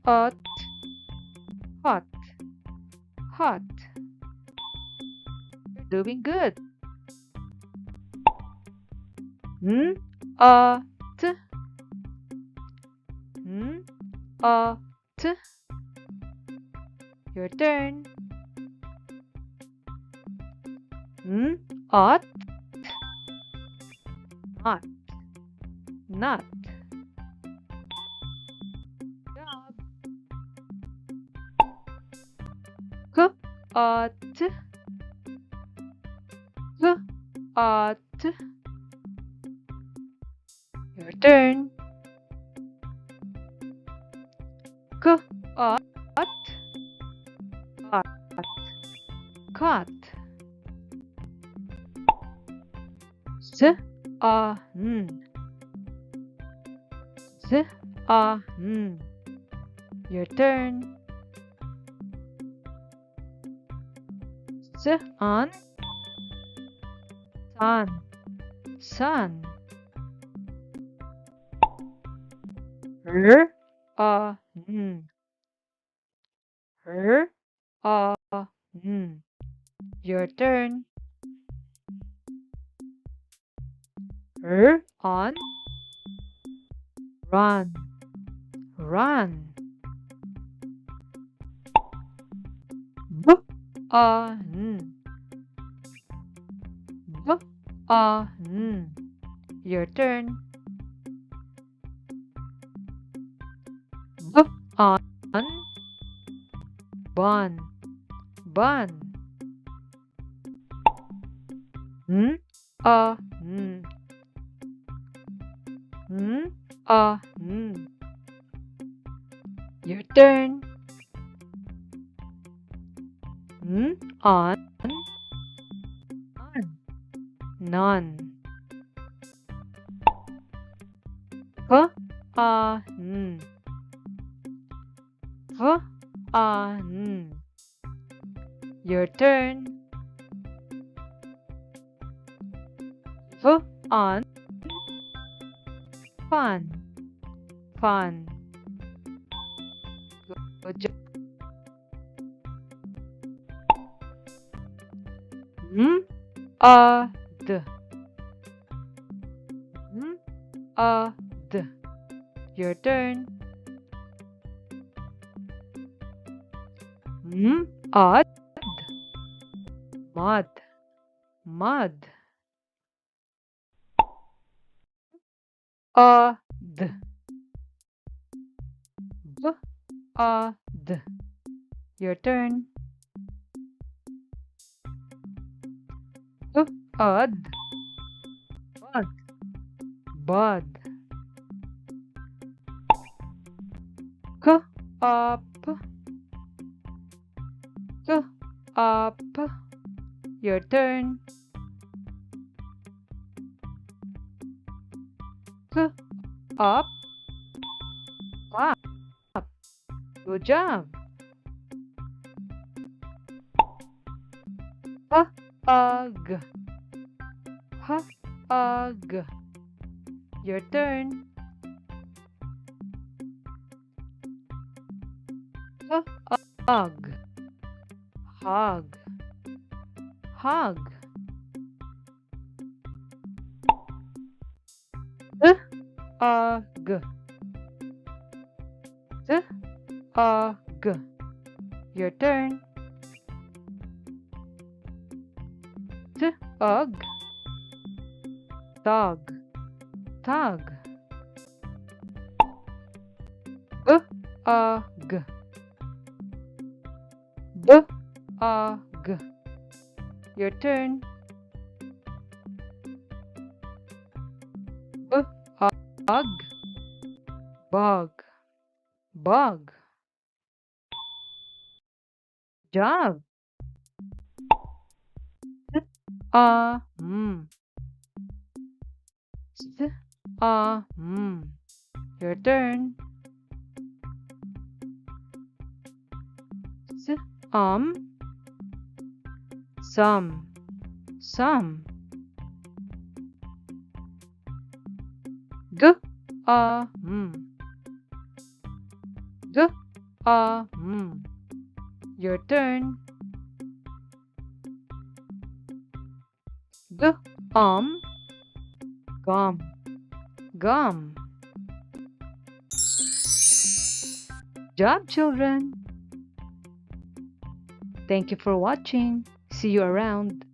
Hot, hot, hot. You're doing good. T, t. Your turn. Ought, not, not. Job. K, ought, k, ought. Your turn. K, ought, ought, caught. S, n, s, n. Your turn. S, on, sun, sun. R, n, r, n. Your turn. R, on, run, run. B, n, b, n. Your turn. B, on, bun, bun. N, n, n, n. Your turn. N, on, none. F, n, f, n. Your turn. F, on, fun, fun. Good job. D, d. Your turn. Odd, mud, mud. D, b, d. Your turn. B, odd, bud, bud. K, up, k, up. Your turn. K, up, up. Good job. Hug, hug. Your turn. Hug, hug, hug. Hug, hug. Your turn. Hug, dog, tug. Hug, hug. Your turn. Bug, bug, bug. Job. Your turn. Some, some. G, Your turn. G, gum, gum. Job, children. Thank you for watching. See you around.